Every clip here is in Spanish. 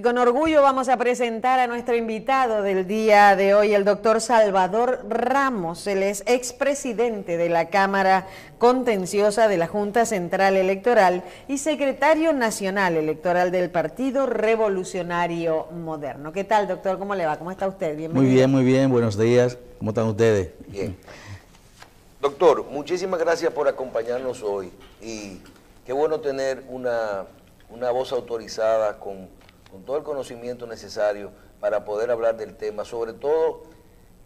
Con orgullo vamos a presentar a nuestro invitado del día de hoy, el doctor Salvador Ramos. Él es expresidente de la Cámara Contenciosa de la Junta Central Electoral y secretario nacional electoral del Partido Revolucionario Moderno. ¿Qué tal, doctor? ¿Cómo le va? ¿Cómo está usted? Bienvenido. Muy bien. Buenos días. ¿Cómo están ustedes? Bien. Doctor, muchísimas gracias por acompañarnos hoy y qué bueno tener una voz autorizada con todo el conocimiento necesario para poder hablar del tema, sobre todo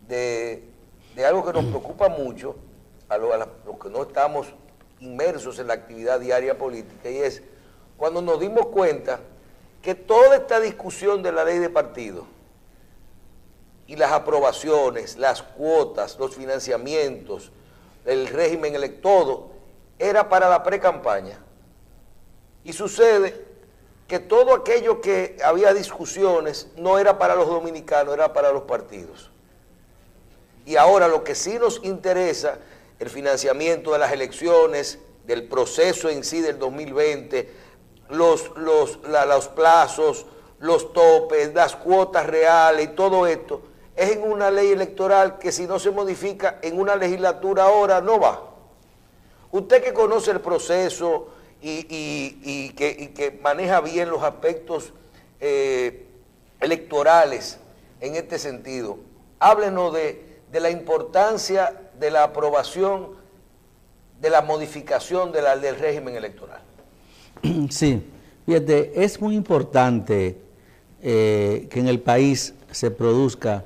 de algo que nos preocupa mucho a los que no estamos inmersos en la actividad diaria política, y es cuando nos dimos cuenta que toda esta discusión de la ley de partidos y las aprobaciones, las cuotas, los financiamientos, el régimen todo era para la pre-campaña. Y sucede que todo aquello que había discusiones no era para los dominicanos, era para los partidos. Y ahora lo que sí nos interesa, el financiamiento de las elecciones, del proceso en sí del 2020, los plazos, los topes, las cuotas reales y todo esto, es en una ley electoral que si no se modifica en una legislatura ahora no va. Usted que conoce el proceso y que maneja bien los aspectos electorales en este sentido, háblenos de la importancia de la aprobación, de la modificación del régimen electoral. Sí, fíjate, es muy importante que en el país se produzca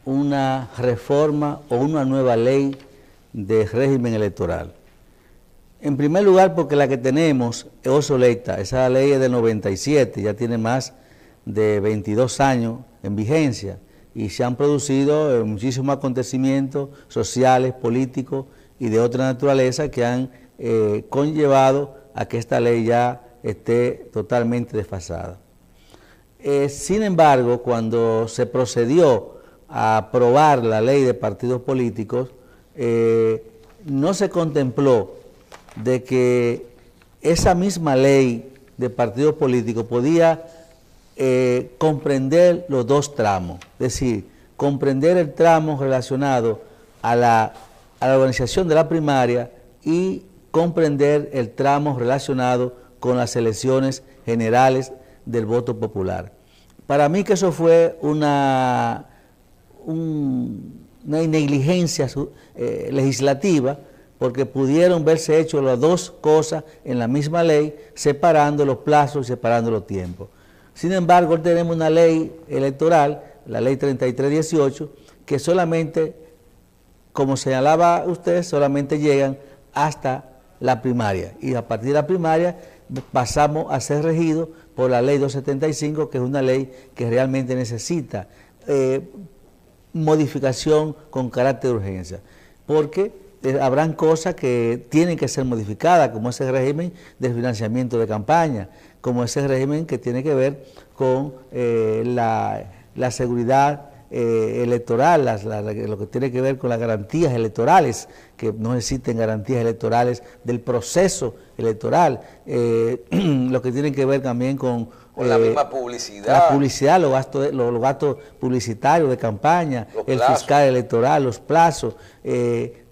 una reforma o una nueva ley de régimen electoral. En primer lugar, porque la que tenemos es obsoleta. Esa ley es del 97, ya tiene más de 22 años en vigencia y se han producido muchísimos acontecimientos sociales, políticos y de otra naturaleza que han conllevado a que esta ley ya esté totalmente desfasada. Sin embargo, cuando se procedió a aprobar la ley de partidos políticos, no se contempló de que esa misma ley de partidos políticos podía comprender los dos tramos, es decir, comprender el tramo relacionado a la organización de la primaria y comprender el tramo relacionado con las elecciones generales del voto popular. Para mí que eso fue una negligencia legislativa, porque pudieron verse hecho las dos cosas en la misma ley, separando los plazos y separando los tiempos. Sin embargo, tenemos una ley electoral, la ley 3318, que solamente, como señalaba usted, solamente llegan hasta la primaria. Y a partir de la primaria pasamos a ser regidos por la ley 275, que es una ley que realmente necesita modificación con carácter de urgencia. Porque habrán cosas que tienen que ser modificadas, como ese régimen de financiamiento de campaña, como ese régimen que tiene que ver con la seguridad electoral, lo que tiene que ver con las garantías electorales, que no existen garantías electorales del proceso electoral, lo que tiene que ver también con la misma publicidad. La publicidad, los gastos publicitarios de campaña, el fiscal electoral, los plazos,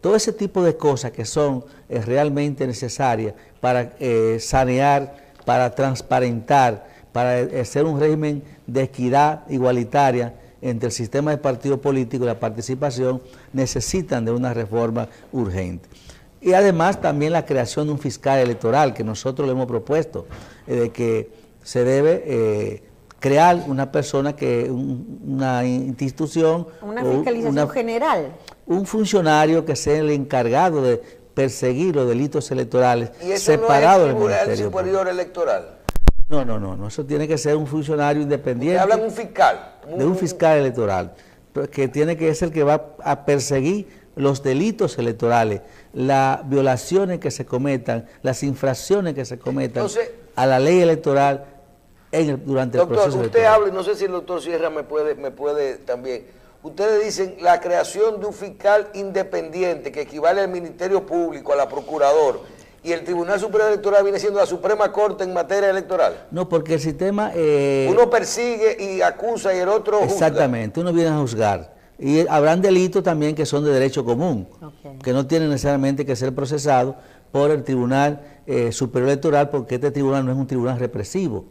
todo ese tipo de cosas que son realmente necesarias para sanear, para transparentar, para hacer un régimen de equidad igualitaria entre el sistema de partidos políticos y la participación, necesitan de una reforma urgente. Y además también la creación de un fiscal electoral, que nosotros le hemos propuesto, de que se debe crear una persona, una institución, una fiscalización general, un funcionario que sea el encargado de perseguir los delitos electorales, ¿y eso separado no es del Ministerio Superior Electoral? No, eso tiene que ser un funcionario independiente. Hablan un fiscal. De un fiscal electoral, que tiene que ser el que va a perseguir los delitos electorales, las violaciones que se cometan, las infracciones que se cometan. Entonces, a la ley electoral durante el proceso electoral. Doctor, usted habla, y no sé si el doctor Sierra me puede también. Ustedes dicen la creación de un fiscal independiente que equivale al Ministerio Público, a la Procurador, y el Tribunal Superior Electoral viene siendo la Suprema Corte en materia electoral. No, porque el sistema... uno persigue y acusa y el otro juzga. Exactamente, uno viene a juzgar. Y habrán delitos también que son de derecho común, que no tienen necesariamente que ser procesados por el Tribunal Superior Electoral, porque este tribunal no es un tribunal represivo.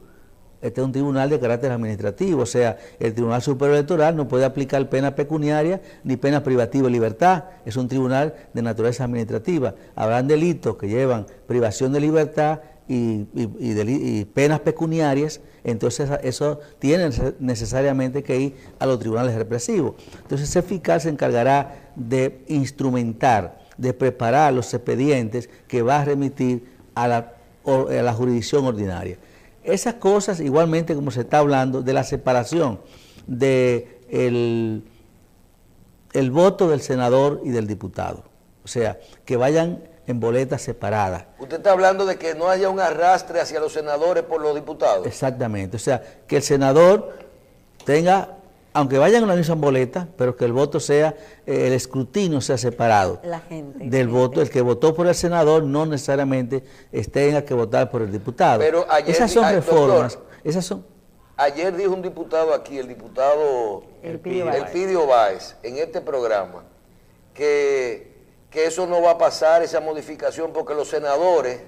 Este es un tribunal de carácter administrativo, o sea, el Tribunal Superior Electoral no puede aplicar pena pecuniaria ni pena privativa de libertad, es un tribunal de naturaleza administrativa. Habrán delitos que llevan privación de libertad y penas pecuniarias, entonces eso tiene necesariamente que ir a los tribunales represivos. Entonces ese fiscal se encargará de instrumentar, de preparar los expedientes que va a remitir a la jurisdicción ordinaria. Esas cosas, igualmente como se está hablando de la separación de el voto del senador y del diputado, o sea, que vayan en boletas separadas. Usted está hablando de que no haya un arrastre hacia los senadores por los diputados. Exactamente, o sea, que el senador tenga, aunque vayan en la misma boleta, pero que el voto sea, el escrutinio sea separado. La gente. Del voto, el que votó por el senador no necesariamente tenga que votar por el diputado. Pero ayer, esas son reformas, doctor, esas son... Ayer dijo un diputado aquí, el diputado Elpidio Báez, en este programa, que eso no va a pasar, esa modificación, porque los senadores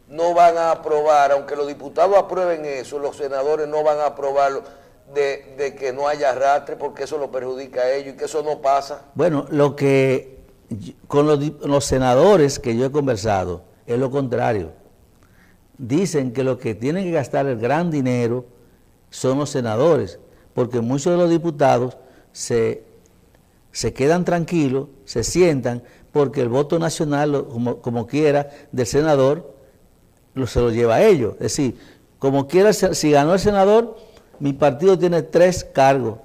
no van a aprobar, aunque los diputados aprueben eso, los senadores no van a aprobarlo, de que no haya arrastre, porque eso lo perjudica a ellos y que eso no pasa. Bueno, lo que con los senadores que yo he conversado es lo contrario. Dicen que lo que tienen que gastar el gran dinero son los senadores, porque muchos de los diputados se quedan tranquilos, se sientan, porque el voto nacional, como quiera, del senador, se lo lleva a ellos. Es decir, como quiera, si ganó el senador, mi partido tiene 3 cargos.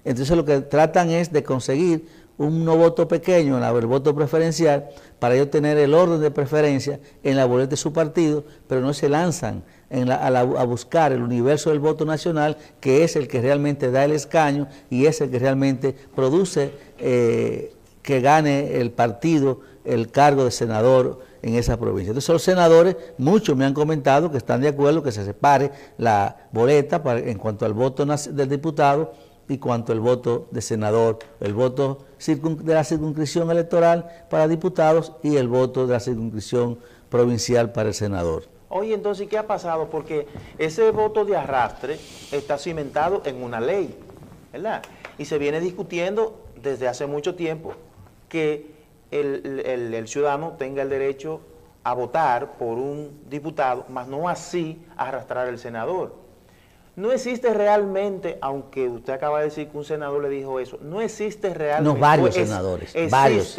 Entonces lo que tratan es de conseguir un no voto pequeño en el voto preferencial para ellos tener el orden de preferencia en la boleta de su partido, pero no se lanzan a buscar el universo del voto nacional, que es el que realmente da el escaño y es el que realmente produce que gane el partido el cargo de senador en esa provincia. Entonces los senadores, muchos me han comentado que están de acuerdo que se separe la boleta en cuanto al voto del diputado y cuanto al voto de senador, el voto de la circunscripción electoral para diputados y el voto de la circunscripción provincial para el senador. Oye, entonces, ¿qué ha pasado? Porque ese voto de arrastre está cimentado en una ley, ¿verdad? Y se viene discutiendo desde hace mucho tiempo que el ciudadano tenga el derecho a votar por un diputado, mas no así arrastrar al senador. No existe realmente, aunque usted acaba de decir que un senador le dijo eso, no existe realmente... No, varios senadores, varios.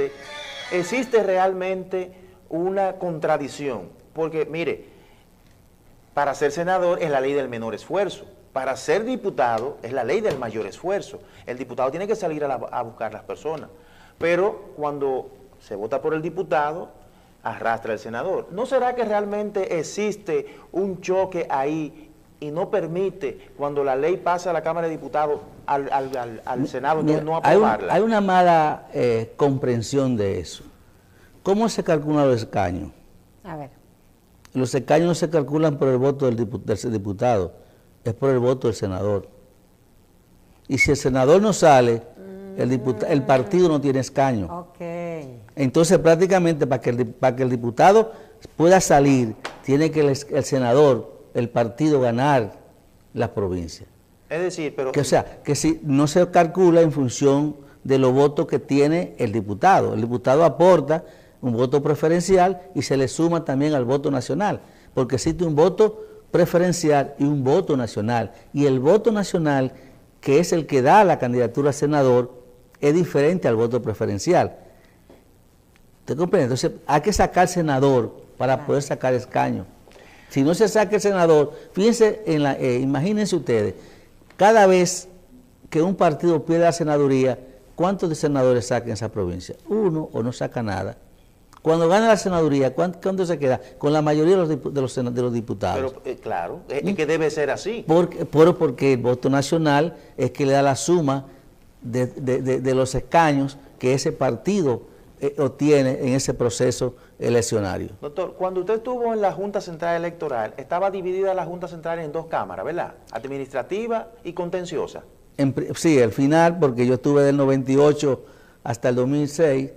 Existe realmente una contradicción, porque mire, para ser senador es la ley del menor esfuerzo, para ser diputado es la ley del mayor esfuerzo. El diputado tiene que salir a buscar las personas, pero cuando se vota por el diputado, arrastra al senador. ¿No será que realmente existe un choque ahí y no permite, cuando la ley pasa a la Cámara de Diputados, al Senado no aprobarla? Hay una mala comprensión de eso. ¿Cómo se calculan los escaños? A ver. Los escaños no se calculan por el voto del diputado, es por el voto del senador. Y si el senador no sale, el partido no tiene escaño. Okay. Entonces prácticamente para que el diputado pueda salir, tiene que el senador, el partido, ganar la provincia. Es decir, pero... O sea, que si no se calcula en función de los votos que tiene el diputado. El diputado aporta un voto preferencial y se le suma también al voto nacional, porque existe un voto preferencial y un voto nacional. Y el voto nacional, que es el que da la candidatura a senador, es diferente al voto preferencial. ¿Te comprende? Entonces hay que sacar senador para poder sacar escaño. Si no se saca el senador, fíjense, imagínense ustedes, cada vez que un partido pierde la senaduría, ¿cuántos de senadores saca en esa provincia? Uno o no saca nada. Cuando gana la senaduría, ¿cuánto se queda? Con la mayoría de los diputados. Pero claro, es que debe ser así. Porque el voto nacional es que le da la suma de los escaños que ese partido obtiene en ese proceso eleccionario. Doctor, cuando usted estuvo en la Junta Central Electoral, estaba dividida la Junta Central en dos cámaras, ¿verdad? Administrativa y contenciosa. Sí, al final, porque yo estuve del 98 hasta el 2006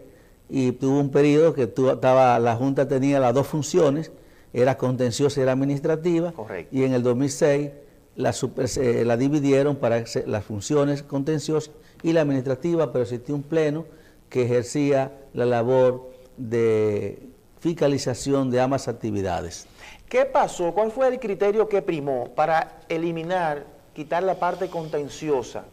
y tuve un periodo que la Junta tenía las dos funciones, era contenciosa y era administrativa. Correcto. Y en el 2006 la dividieron para las funciones contenciosas y la administrativa, pero existía un pleno que ejercía la labor de fiscalización de ambas actividades. ¿Qué pasó? ¿Cuál fue el criterio que primó para quitar la parte contenciosa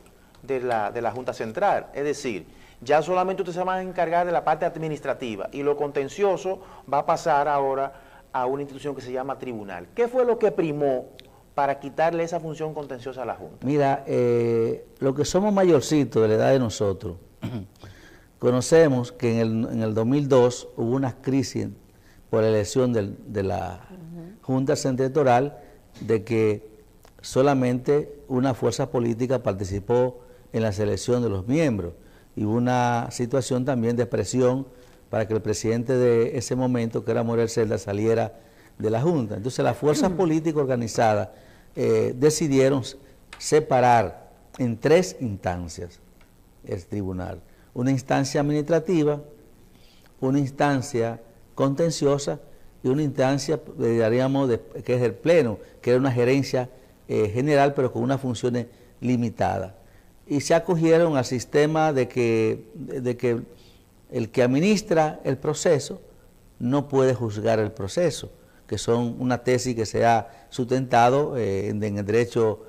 de la Junta Central? Es decir, ya solamente usted se va a encargar de la parte administrativa y lo contencioso va a pasar ahora a una institución que se llama tribunal. ¿Qué fue lo que primó para quitarle esa función contenciosa a la Junta? Mira, lo que somos mayorcitos de la edad de nosotros, conocemos que en el 2002 hubo una crisis por la elección de la Junta Central Electoral, de que solamente una fuerza política participó en la selección de los miembros, y hubo una situación también de presión para que el presidente de ese momento, que era Morel Celda, saliera de la Junta. Entonces las fuerzas políticas organizadas decidieron separar en tres instancias el tribunal: una instancia administrativa, una instancia contenciosa y una instancia, diríamos, que es el pleno, que era una gerencia general, pero con unas funciones limitadas. Y se acogieron al sistema de que el que administra el proceso no puede juzgar el proceso, que son una tesis que se ha sustentado en el derecho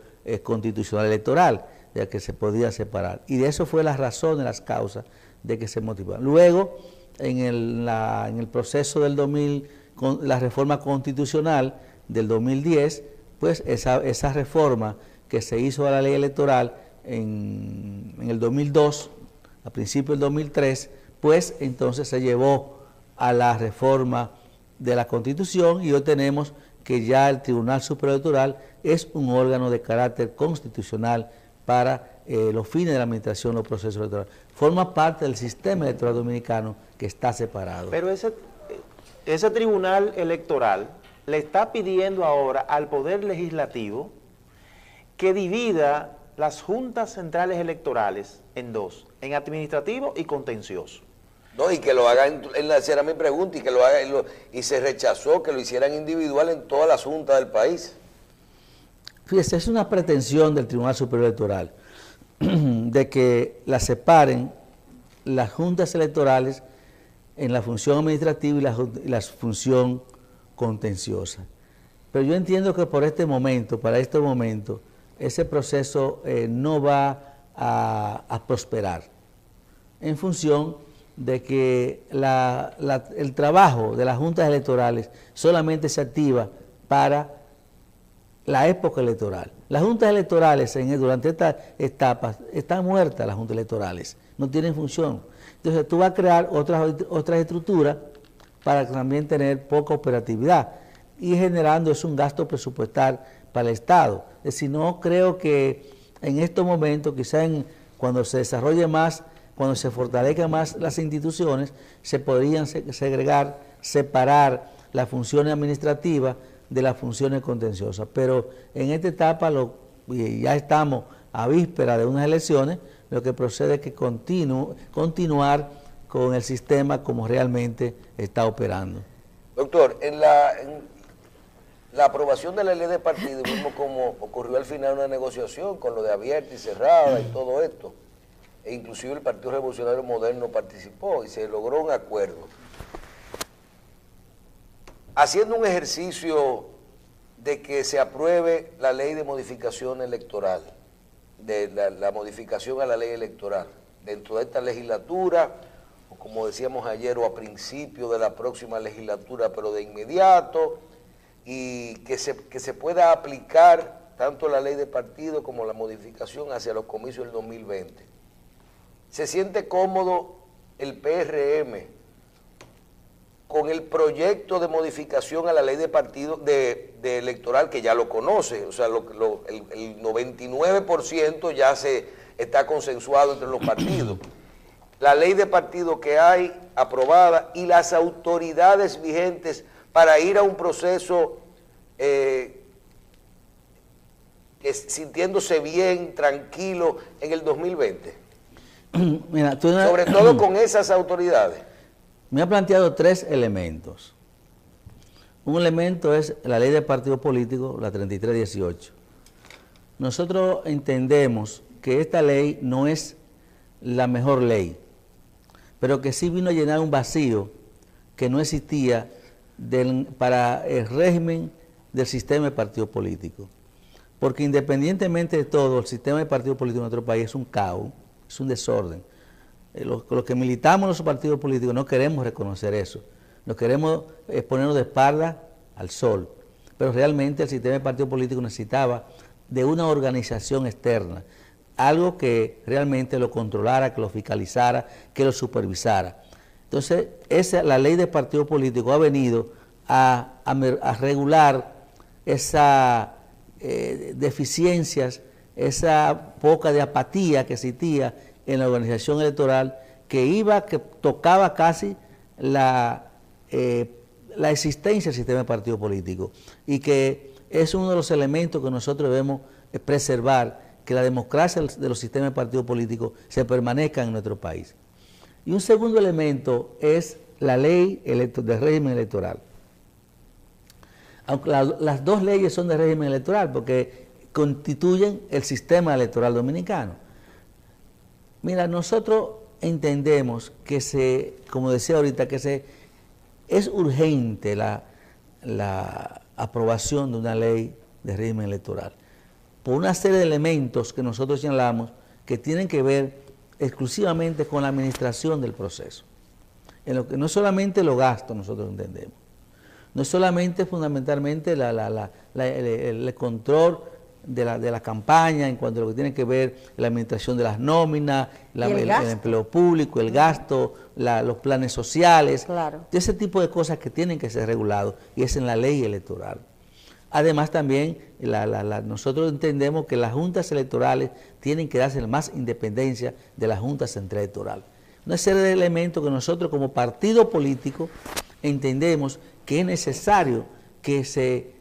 constitucional electoral, ya que se podía separar. Y de eso fue la razón de las causas de que se motivaron. Luego, en el proceso del la reforma constitucional del 2010, pues esa reforma que se hizo a la ley electoral en el 2002, a principios del 2003, pues entonces se llevó a la reforma de la Constitución, y hoy tenemos que ya el Tribunal Superior Electoral es un órgano de carácter constitucional para los fines de la administración de los procesos electorales. Forma parte del sistema electoral dominicano, que está separado. Pero ese Tribunal Electoral le está pidiendo ahora al Poder Legislativo que divida las juntas centrales electorales en dos, en administrativo y contencioso. No, y que lo hagan, esa era mi pregunta, y que lo hagan, y se rechazó que lo hicieran individual en todas las juntas del país. Fíjese, es una pretensión del Tribunal Superior Electoral de que la separen las juntas electorales en la función administrativa y la función contenciosa. Pero yo entiendo que para este momento, ese proceso no va a prosperar, en función de que el trabajo de las juntas electorales solamente se activa para la época electoral. Las juntas electorales durante esta etapa están muertas, las juntas electorales, no tienen función. Entonces tú vas a crear otras estructuras para también tener poca operatividad, y generando un gasto presupuestal para el Estado. Es decir, no creo que en estos momentos, quizá cuando se desarrolle más, cuando se fortalezcan más las instituciones, se podrían separar las funciones administrativas de las funciones contenciosas. Pero en esta etapa, ya estamos a víspera de unas elecciones, lo que procede es que continuar con el sistema como realmente está operando. Doctor, en la aprobación de la ley de partidos, vimos cómo ocurrió al final una negociación con lo de abierta y cerrada y todo esto, e inclusive el Partido Revolucionario Moderno participó y se logró un acuerdo. Haciendo un ejercicio de que se apruebe la ley de modificación electoral, de la modificación a la ley electoral, dentro de esta legislatura, o como decíamos ayer, o a principio de la próxima legislatura, pero de inmediato, y que se pueda aplicar tanto la ley de partido como la modificación hacia los comicios del 2020. ¿Se siente cómodo el PRM con el proyecto de modificación a la ley de partido de electoral, que ya lo conoce? O sea, el 99% ya está consensuado entre los partidos. la ley de partido que hay aprobada y las autoridades vigentes para ir a un proceso sintiéndose bien, tranquilo en el 2020? Mira, sobre todo con esas autoridades. Me ha planteado 3 elementos. Un elemento es la ley de partidos políticos, la 3318. Nosotros entendemos que esta ley no es la mejor ley, pero que sí vino a llenar un vacío que no existía para el régimen del sistema de partidos políticos. Porque independientemente de todo, el sistema de partidos políticos en nuestro país es un caos, es un desorden. Los que militamos en los partidos políticos no queremos reconocer eso. No queremos ponernos de espalda al sol. Pero realmente el sistema de partidos políticos necesitaba de una organización externa, algo que realmente lo controlara, que lo fiscalizara, que lo supervisara. Entonces, la ley de partidos políticos ha venido a regular esas deficiencias, esa poca de apatía que existía en la organización electoral, que tocaba casi la existencia del sistema de partidos políticos, y que es uno de los elementos que nosotros debemos preservar, que la democracia de los sistemas de partidos políticos se permanezca en nuestro país. Y un segundo elemento es la ley del régimen electoral. Aunque las 2 leyes son de régimen electoral porque constituyen el sistema electoral dominicano. Mira, nosotros entendemos que como decía ahorita, que es urgente la aprobación de una ley de régimen electoral, por una serie de elementos que nosotros señalamos que tienen que ver exclusivamente con la administración del proceso. En lo que no solamente los gastos nosotros entendemos, no solamente fundamentalmente el control de la campaña en cuanto a lo que tiene que ver la administración de las nóminas, el empleo público, el gasto, los planes sociales, claro, ese tipo de cosas que tienen que ser regulados, y es en la ley electoral. Además también nosotros entendemos que las juntas electorales tienen que darse más independencia de la Junta Central Electoral. Una serie de elementos que nosotros como partido político entendemos que es necesario que se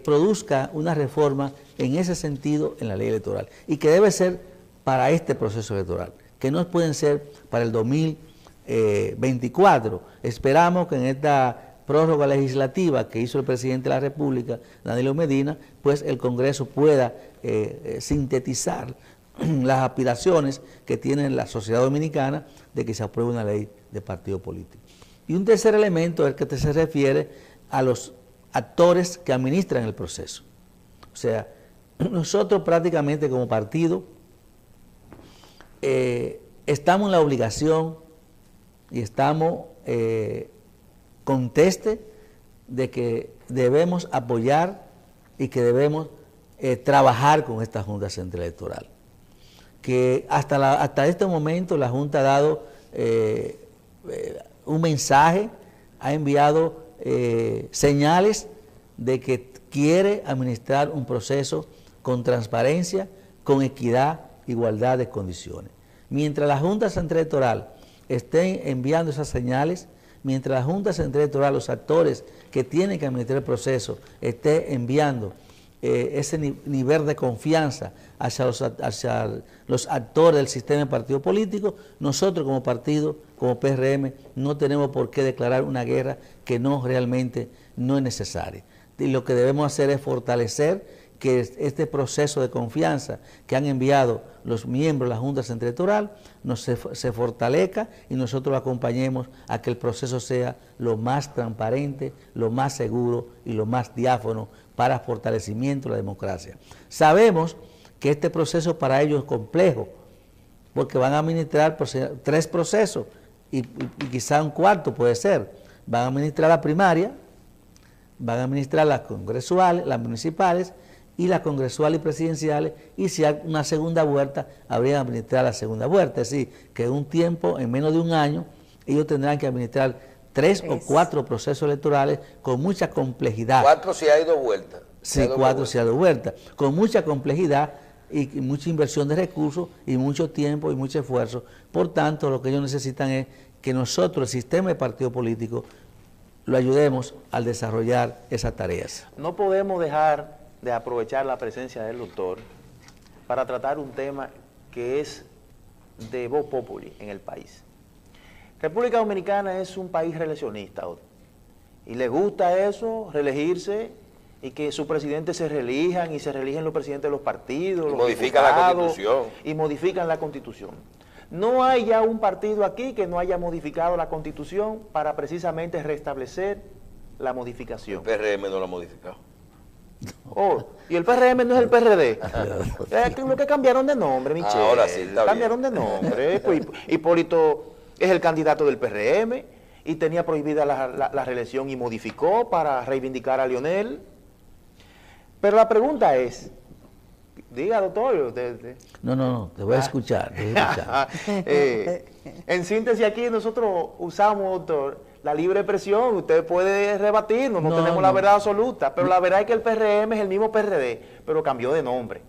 produzca una reforma en ese sentido en la ley electoral, y que debe ser para este proceso electoral, que no pueden ser para el 2024. Esperamos que en esta prórroga legislativa que hizo el presidente de la República, Danilo Medina, pues el Congreso pueda sintetizar las aspiraciones que tiene la sociedad dominicana de que se apruebe una ley de partido político. Y un tercer elemento es el que se refiere a los actores que administran el proceso. O sea, nosotros prácticamente como partido estamos en la obligación y estamos conteste de que debemos apoyar y que debemos trabajar con esta Junta Central Electoral. Que hasta este momento la Junta ha dado un mensaje, ha enviado señales de que quiere administrar un proceso con transparencia, con equidad, igualdad de condiciones. Mientras la Junta Central Electoral esté enviando esas señales, mientras la Junta Central Electoral, los actores que tienen que administrar el proceso, esté enviando ese nivel de confianza hacia los actores del sistema de partido político, nosotros como partido, como PRM, no tenemos por qué declarar una guerra que realmente no es necesaria. Y lo que debemos hacer es fortalecer que este proceso de confianza que han enviado los miembros de la Junta Central Electoral se fortalezca, y nosotros lo acompañemos a que el proceso sea lo más transparente, lo más seguro y lo más diáfano para fortalecimiento de la democracia. Sabemos que este proceso para ellos es complejo, porque van a administrar 3 procesos y quizá un cuarto puede ser. Van a administrar la primaria, van a administrar las congresuales, las municipales, y las congresuales y presidenciales, y si hay una segunda vuelta, habría que administrar la segunda vuelta. Es decir, que en un tiempo, en menos de un año, ellos tendrán que administrar 3 o 4 procesos electorales con mucha complejidad. 4 si hay 2 vueltas. Sí, 4 si hay 2 vueltas. Con mucha complejidad, y mucha inversión de recursos y mucho tiempo y mucho esfuerzo. Por tanto, lo que ellos necesitan es que nosotros, el sistema de partido político, lo ayudemos al desarrollar esas tareas. No podemos dejar de aprovechar la presencia del doctor para tratar un tema que es de voz populi en el país. República Dominicana es un país reeleccionista y le gusta eso, reelegirse y que sus presidentes se reelijan y se reeligen los presidentes de los partidos, y modifican la Constitución. Y modifican la Constitución. No hay ya un partido aquí que no haya modificado la Constitución para precisamente restablecer la modificación. El PRM no lo ha modificado. Oh, y el PRM no es el PRD. Lo que cambiaron de nombre, Michelle. Ahora sí, está cambiaron bien. de nombre. Pues, Hipólito es el candidato del PRM y tenía prohibida la reelección y modificó para reivindicar a Lionel. Pero la pregunta es, diga, doctor. No, te voy a escuchar. Te voy a escuchar. En síntesis, aquí nosotros usamos, doctor, la libre expresión. Usted puede rebatirnos, no tenemos la verdad absoluta, pero la verdad es que el PRM es el mismo PRD, pero cambió de nombre.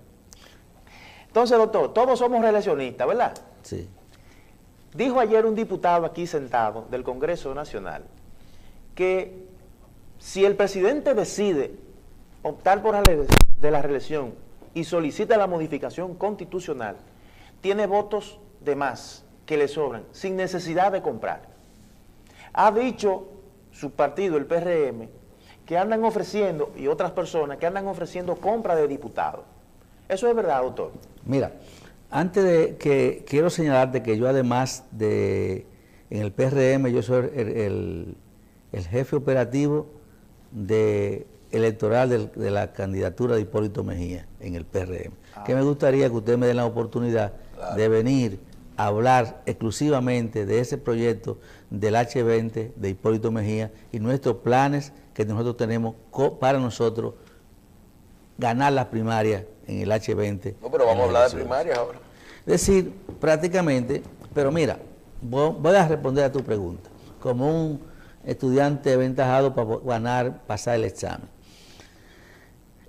Entonces, doctor, todos somos reeleccionistas, ¿verdad? Sí. Dijo ayer un diputado aquí sentado del Congreso Nacional que si el presidente decide optar por la reelección y solicita la modificación constitucional, tiene votos de más que le sobran, sin necesidad de comprar. Ha dicho su partido, el PRM, que andan ofreciendo, y otras personas, que andan ofreciendo compra de diputados. ¿Eso es verdad, doctor? Mira, antes de que quiero señalarte que yo además de en el PRM, yo soy el jefe operativo electoral de la candidatura de Hipólito Mejía en el PRM. Que me gustaría que ustedes me den la oportunidad de venir a hablar exclusivamente de ese proyecto del H20 de Hipólito Mejía y nuestros planes que nosotros tenemos para nosotros ganar las primarias en el H20. No, pero vamos a hablar de primarias ahora. Es decir, prácticamente, pero mira, voy a responder a tu pregunta, como un estudiante aventajado para pasar el examen.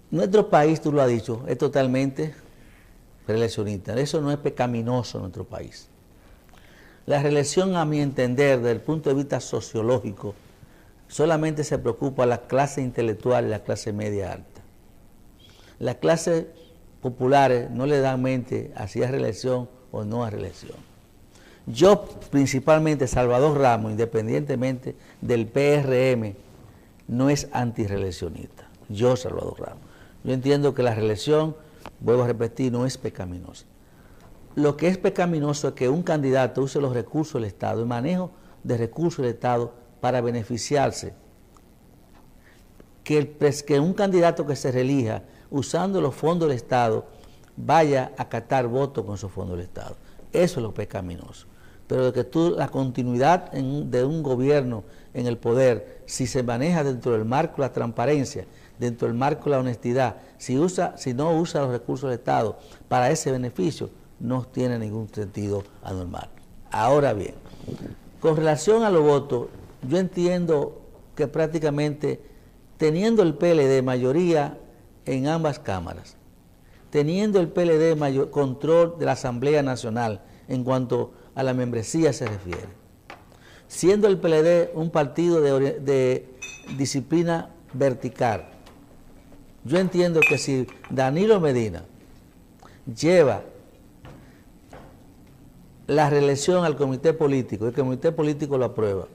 Nuestro país, tú lo has dicho, es totalmente reeleccionista. Eso no es pecaminoso en nuestro país. La reelección, a mi entender, desde el punto de vista sociológico, solamente se preocupa a la clase intelectual y la clase media alta. Las clases populares no le dan mente a si es reelección o no es reelección. Yo, principalmente, Salvador Ramos, independientemente del PRM, no es antirreeleccionista. Yo, Salvador Ramos. Yo entiendo que la reelección, vuelvo a repetir, no es pecaminosa. Lo que es pecaminoso es que un candidato use los recursos del Estado, el manejo de recursos del Estado para beneficiarse. Que un candidato que se reelija usando los fondos del Estado vaya a captar votos con esos fondos del Estado. Eso es lo pecaminoso. Pero de que la continuidad de un gobierno en el poder, si se maneja dentro del marco de la transparencia, dentro del marco de la honestidad, si no usa los recursos del Estado para ese beneficio, no tiene ningún sentido anormal. Ahora bien, con relación a los votos, yo entiendo que prácticamente teniendo el PLD mayoría en ambas cámaras, teniendo el PLD control de la Asamblea Nacional en cuanto a la membresía se refiere, siendo el PLD un partido de disciplina vertical, yo entiendo que si Danilo Medina lleva la reelección al comité político, el comité político lo aprueba,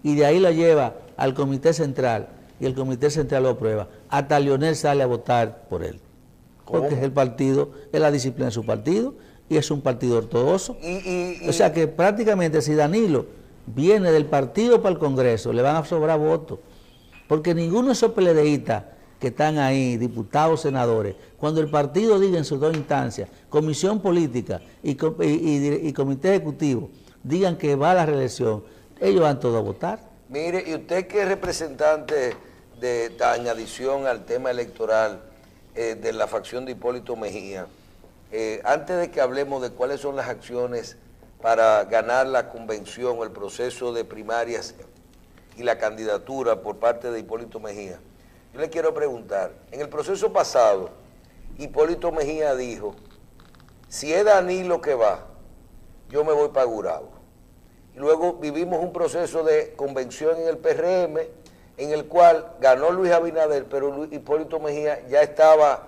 y de ahí lo lleva al comité central, y el comité central lo aprueba, hasta Lionel sale a votar por él. Porque es el partido, es la disciplina de su partido, y es un partido ortodoxo. O sea que prácticamente si Danilo viene del partido para el Congreso, le van a sobrar votos. Porque ninguno de esos PLDistas que están ahí, diputados, senadores, cuando el partido diga en sus dos instancias, comisión política y comité ejecutivo, digan que va a la reelección, ellos van todos a votar. Mire, y usted que es representante en adición al tema electoral de la facción de Hipólito Mejía, antes de que hablemos de cuáles son las acciones para ganar la convención o el proceso de primarias y la candidatura por parte de Hipólito Mejía, yo le quiero preguntar, en el proceso pasado, Hipólito Mejía dijo, si es Danilo que va, yo me voy para Gurabo. Y luego vivimos un proceso de convención en el PRM, en el cual ganó Luis Abinader, pero Hipólito Mejía ya estaba,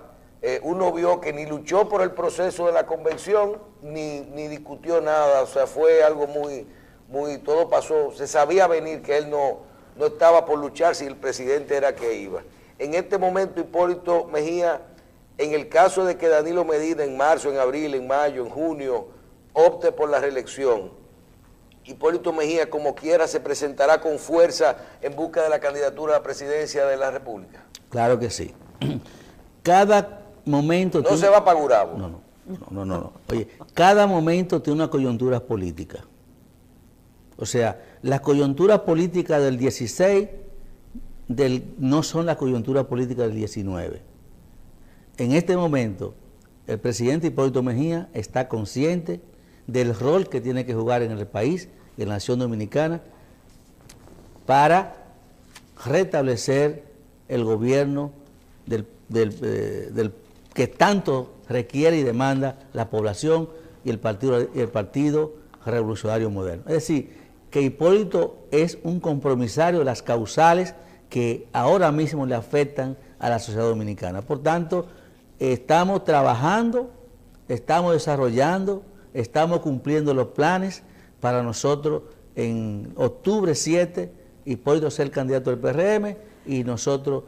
uno vio que ni luchó por el proceso de la convención, ni discutió nada, o sea, fue algo todo pasó, se sabía venir que él no estaba por luchar si el presidente era que iba. En este momento Hipólito Mejía, en el caso de que Danilo Medina en marzo, en abril, en mayo, en junio, opte por la reelección, Hipólito Mejía como quiera se presentará con fuerza en busca de la candidatura a la presidencia de la República. Claro que sí. Cada momento... No se va para Gurabo. No. Oye, cada momento tiene una coyuntura política. O sea, las coyunturas políticas del 16 no son las coyunturas políticas del 19. En este momento, el presidente Hipólito Mejía está consciente del rol que tiene que jugar en el país, en la nación dominicana, para restablecer el gobierno del que tanto requiere y demanda la población y el Partido Revolucionario Moderno. Es decir, que Hipólito es un compromisario de las causales que ahora mismo le afectan a la sociedad dominicana. Por tanto, estamos trabajando, estamos desarrollando, estamos cumpliendo los planes para nosotros en octubre 7, Hipólito ser candidato del PRM y nosotros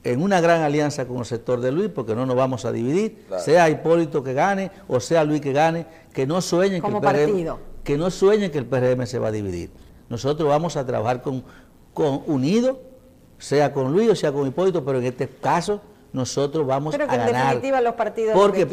en una gran alianza con el sector de Luis, porque no nos vamos a dividir, claro, sea Hipólito que gane o sea Luis que gane, que no sueñen que el PRM se va a dividir. Nosotros vamos a trabajar unidos, sea con Luis o sea con Hipólito, pero en este caso nosotros vamos a ganar. Pero que en definitiva los partidos porque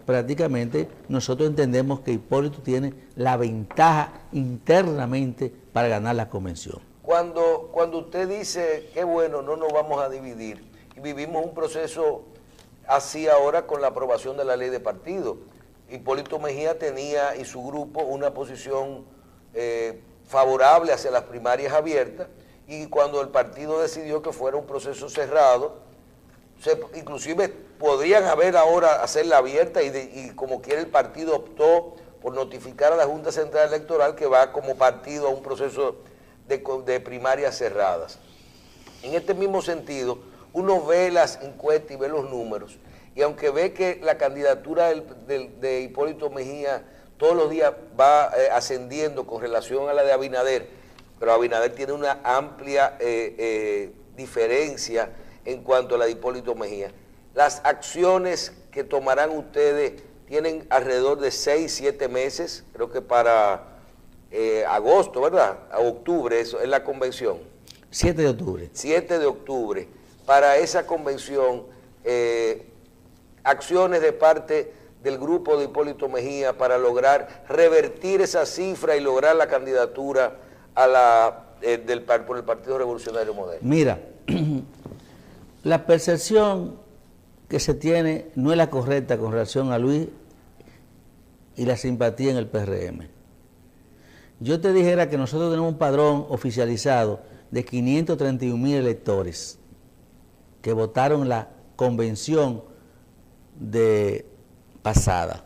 prácticamente nosotros entendemos que Hipólito tiene la ventaja internamente para ganar la convención. Cuando usted dice, qué bueno, no nos vamos a dividir, y vivimos un proceso así ahora con la aprobación de la ley de partido, Hipólito Mejía tenía y su grupo una posición favorable hacia las primarias abiertas, y cuando el partido decidió que fuera un proceso cerrado, inclusive podrían haber ahora hacerla abierta y como quiera el partido optó por notificar a la Junta Central Electoral que va como partido a un proceso de primarias cerradas. En este mismo sentido, uno ve las encuestas y ve los números, y aunque ve que la candidatura de Hipólito Mejía todos los días va ascendiendo con relación a la de Abinader, pero Abinader tiene una amplia diferencia en cuanto a la de Hipólito Mejía. Las acciones que tomarán ustedes tienen alrededor de 6, 7 meses, creo que para agosto, ¿verdad? A octubre, eso es la convención. 7 de octubre. 7 de octubre. Para esa convención, acciones de parte del grupo de Hipólito Mejía para lograr revertir esa cifra y lograr la candidatura a por el Partido Revolucionario Moderno. Mira, la percepción que se tiene no es la correcta con relación a Luis y la simpatía en el PRM. Yo te dijera que nosotros tenemos un padrón oficializado de 531,000 electores que votaron en la convención pasada.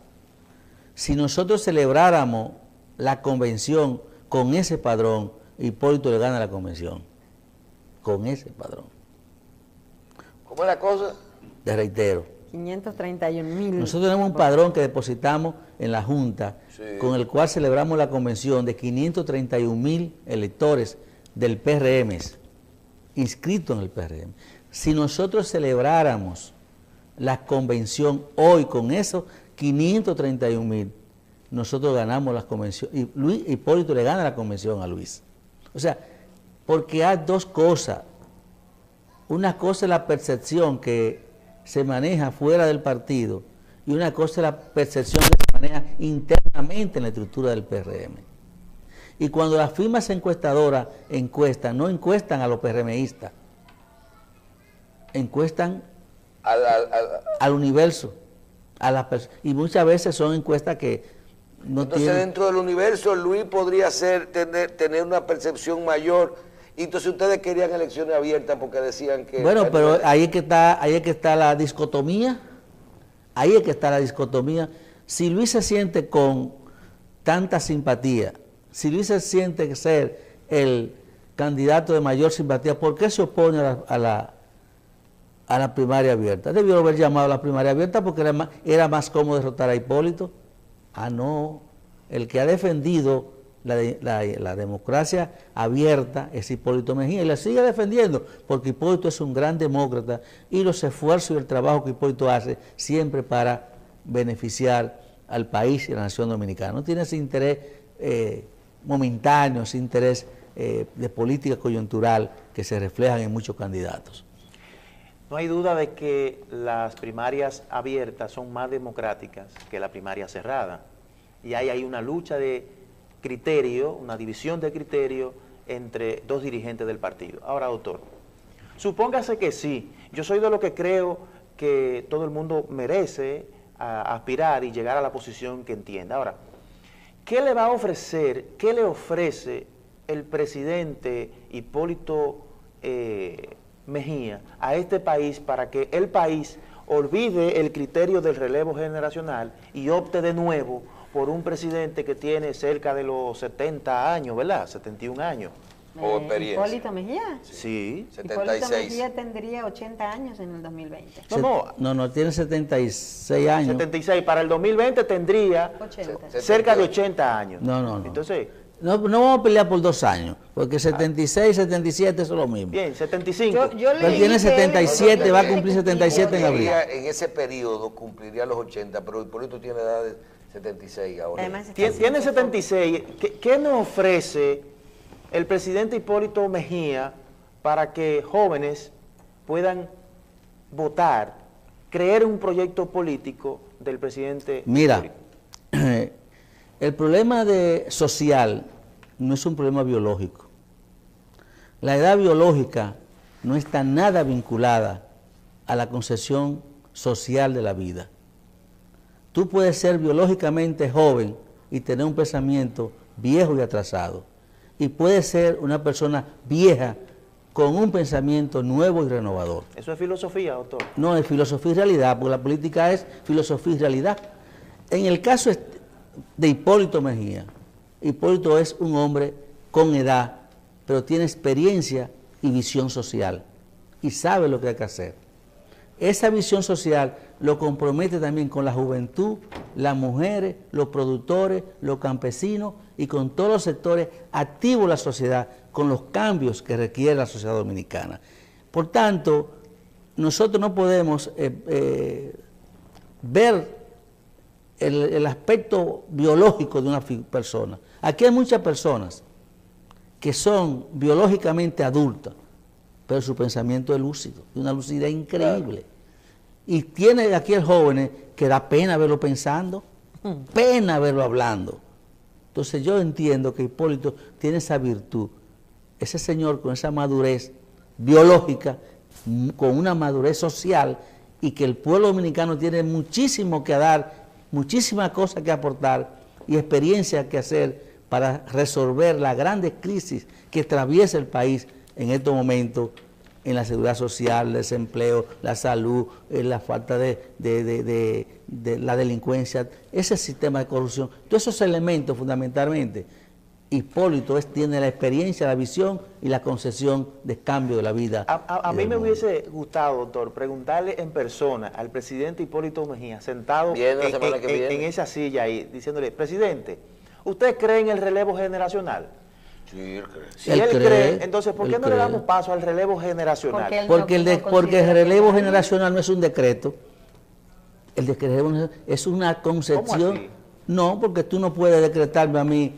Si nosotros celebráramos la convención con ese padrón, Hipólito le gana la convención. Con ese padrón. ¿Cómo es la cosa? Te reitero. 531,000. Nosotros tenemos un padrón que depositamos en la Junta, sí, con el cual celebramos la convención de 531,000 electores del PRM, inscritos en el PRM. Si nosotros celebráramos la convención hoy con esos 531,000, nosotros ganamos la convención, y Hipólito le gana la convención a Luis. O sea, porque hay dos cosas. Una cosa es la percepción que se maneja fuera del partido y una cosa es la percepción que se maneja internamente en la estructura del PRM. Y cuando las firmas encuestadoras encuestan, no encuestan a los PRMistas, encuestan al universo, y muchas veces son encuestas que no entonces tienen... dentro del universo Luis podría tener una percepción mayor Y entonces ustedes querían elecciones abiertas porque decían que... Bueno, pero ahí es que está la dicotomía. Ahí es que está la dicotomía. Si Luis se siente con tanta simpatía, si Luis se siente ser el candidato de mayor simpatía, ¿por qué se opone a la primaria abierta? Debió haber llamado a la primaria abierta porque era más cómodo derrotar a Hipólito. Ah, no. El que ha defendido la democracia abierta es Hipólito Mejía y la sigue defendiendo porque Hipólito es un gran demócrata y los esfuerzos y el trabajo que Hipólito hace siempre para beneficiar al país y a la nación dominicana. No tiene ese interés momentáneo, ese interés de política coyuntural que se reflejan en muchos candidatos. No hay duda de que las primarias abiertas son más democráticas que la primaria cerrada. Y hay una lucha de criterio, una división de criterio entre dos dirigentes del partido. Ahora, doctor, supóngase que sí. Yo soy de los que creo que todo el mundo merece aspirar y llegar a la posición que entienda. Ahora, ¿qué le va a ofrecer, qué le ofrece el presidente Hipólito Mejía a este país para que el país olvide el criterio del relevo generacional y opte de nuevo por un presidente que tiene cerca de los 70 años, ¿verdad? 71 años. O experiencia. ¿Hipólito Mejía? Sí. 76. Hipólito Mejía tendría 80 años en el 2020. No, Tiene 76 años. 76. Para el 2020 tendría 80. cerca de 80 años. No. Entonces, no vamos a pelear por 2 años, porque 76, 77 eso es lo mismo. bien, 75. Yo Pero tiene 77, va a cumplir 77 en abril. En ese periodo cumpliría los 80, pero Hipólito tiene edad de 76 ahora. Además, Tiene 76. ¿Qué nos ofrece el presidente Hipólito Mejía para que jóvenes puedan votar, creer un proyecto político del presidente Mira, Hipólito? el problema social no es un problema biológico. La edad biológica no está nada vinculada a la concepción social de la vida. Tú puedes ser biológicamente joven y tener un pensamiento viejo y atrasado. Y puedes ser una persona vieja con un pensamiento nuevo y renovador. Eso es filosofía, doctor. No es filosofía y realidad, porque la política es filosofía y realidad. En el caso de Hipólito Mejía, Hipólito es un hombre con edad, pero tiene experiencia y visión social y sabe lo que hay que hacer. Esa visión social lo compromete también con la juventud, las mujeres, los productores, los campesinos y con todos los sectores activos de la sociedad, con los cambios que requiere la sociedad dominicana. Por tanto, nosotros no podemos ver el aspecto biológico de una persona. Aquí hay muchas personas que son biológicamente adultas, pero su pensamiento es lúcido, de una lucidez increíble. Claro. Y tiene aquí el joven que da pena verlo pensando, pena verlo hablando. Entonces yo entiendo que Hipólito tiene esa virtud, ese señor con esa madurez biológica, con una madurez social, y que el pueblo dominicano tiene muchísimo que dar, muchísimas cosas que aportar y experiencia que hacer para resolver las grandes crisis que atraviesa el país en estos momentos, en la seguridad social, el desempleo, la salud, la falta de la delincuencia, ese sistema de corrupción, todos esos elementos fundamentalmente. Hipólito tiene la experiencia, la visión y la concepción de cambio de la vida. A mí me hubiese gustado, doctor, preguntarle en persona al presidente Hipólito Mejía, sentado en esa silla ahí, diciéndole, presidente, ¿usted cree en el relevo generacional? Sí, él cree. Si él cree, entonces, ¿por qué no le damos paso al relevo generacional? Porque el relevo generacional no es un decreto. El decreto es una concepción. ¿Cómo así? No, porque tú no puedes decretarme a mí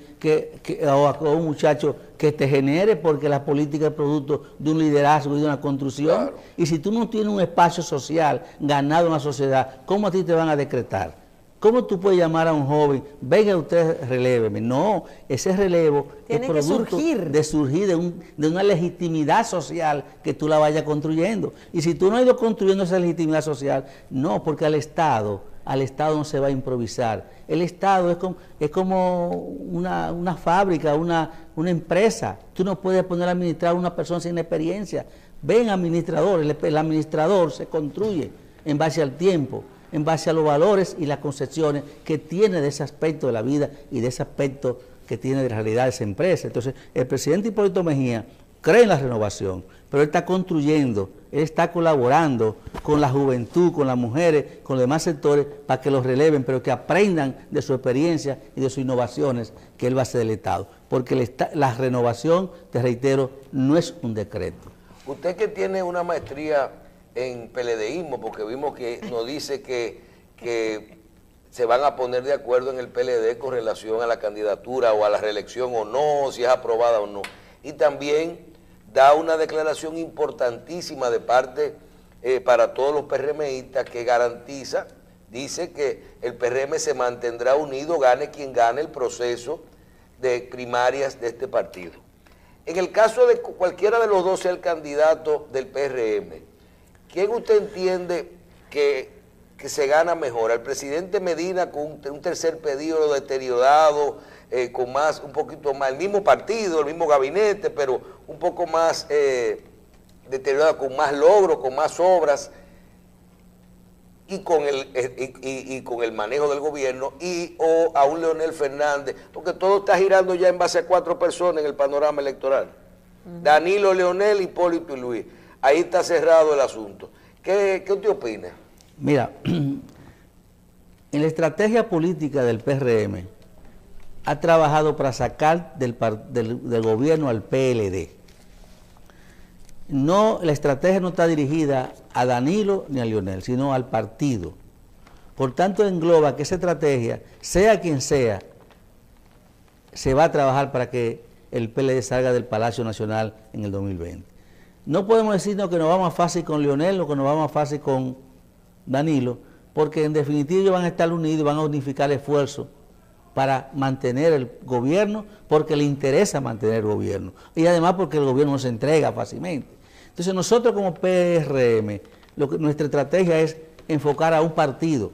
o a un muchacho que te genere, porque la política es producto de un liderazgo y de una construcción. Claro. Y si tú no tienes un espacio social ganado en la sociedad, ¿cómo a ti te van a decretar? ¿Cómo tú puedes llamar a un joven, venga usted, reléveme? No, ese relevo tiene es producto de surgir de una legitimidad social que tú la vayas construyendo. Y si tú no has ido construyendo esa legitimidad social, no, porque al Estado no se va a improvisar. El Estado es como una fábrica, una empresa. Tú no puedes poner a administrar a una persona sin experiencia. Ven administrador, el administrador se construye en base al tiempo, en base a los valores y las concepciones que tiene de ese aspecto de la vida y de ese aspecto que tiene de la realidad de esa empresa. Entonces, el presidente Hipólito Mejía cree en la renovación, pero él está construyendo, él está colaborando con la juventud, con las mujeres, con los demás sectores, para que los releven, pero que aprendan de su experiencia y de sus innovaciones que él va a hacer del Estado. Porque la renovación, te reitero, no es un decreto. Usted que tiene una maestría en PLDismo, porque vimos que nos dice que se van a poner de acuerdo en el PLD con relación a la candidatura o a la reelección o no, si es aprobada o no. Y también da una declaración importantísima de parte para todos los PRMistas que garantiza, dice que el PRM se mantendrá unido, gane quien gane el proceso de primarias de este partido. En el caso de cualquiera de los dos sea el candidato del PRM, ¿quién usted entiende que se gana mejor? ¿Al presidente Medina con un tercer periodo deteriorado, con más, un poquito más, el mismo partido, el mismo gabinete, pero un poco más deteriorado, con más logros, con más obras, y con el manejo del gobierno, o a un Leonel Fernández, porque todo está girando ya en base a 4 personas en el panorama electoral? Danilo, Leonel, Hipólito y Luis. Ahí está cerrado el asunto. ¿Qué usted opina? Mira, en la estrategia política del PRM ha trabajado para sacar del gobierno al PLD. No, la estrategia no está dirigida a Danilo ni a Leonel, sino al partido. Por tanto, engloba que esa estrategia, sea quien sea, se va a trabajar para que el PLD salga del Palacio Nacional en el 2020. No podemos decirnos que nos vamos a fácil con Leonel o que nos vamos a fácil con Danilo, porque en definitiva ellos van a estar unidos y van a unificar esfuerzos para mantener el gobierno, porque le interesa mantener el gobierno, y además porque el gobierno no se entrega fácilmente. Entonces nosotros como PRM, nuestra estrategia es enfocar a un partido,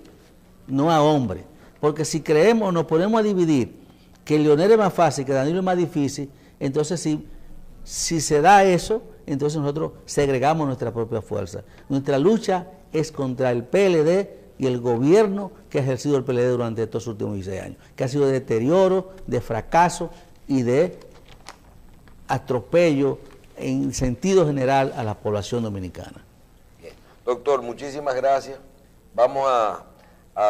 no a hombres, porque si creemos, nos ponemos a dividir, que Leonel es más fácil, que Danilo es más difícil, entonces si se da eso, entonces nosotros segregamos nuestra propia fuerza. Nuestra lucha es contra el PLD y el gobierno que ha ejercido el PLD durante estos últimos 16 años, que ha sido de deterioro, de fracaso y de atropello en sentido general a la población dominicana. Bien. Doctor, muchísimas gracias. Vamos a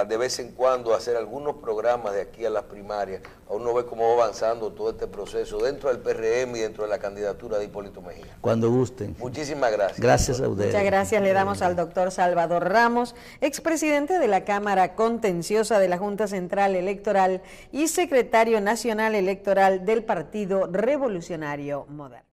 de vez en cuando hacer algunos programas de aquí a las primarias, a uno ve cómo va avanzando todo este proceso dentro del PRM y dentro de la candidatura de Hipólito Mejía. Cuando gusten. Muchísimas gracias. Gracias a ustedes. Muchas gracias le damos al doctor Salvador Ramos, expresidente de la Cámara Contenciosa de la Junta Central Electoral y secretario nacional electoral del Partido Revolucionario Moderno.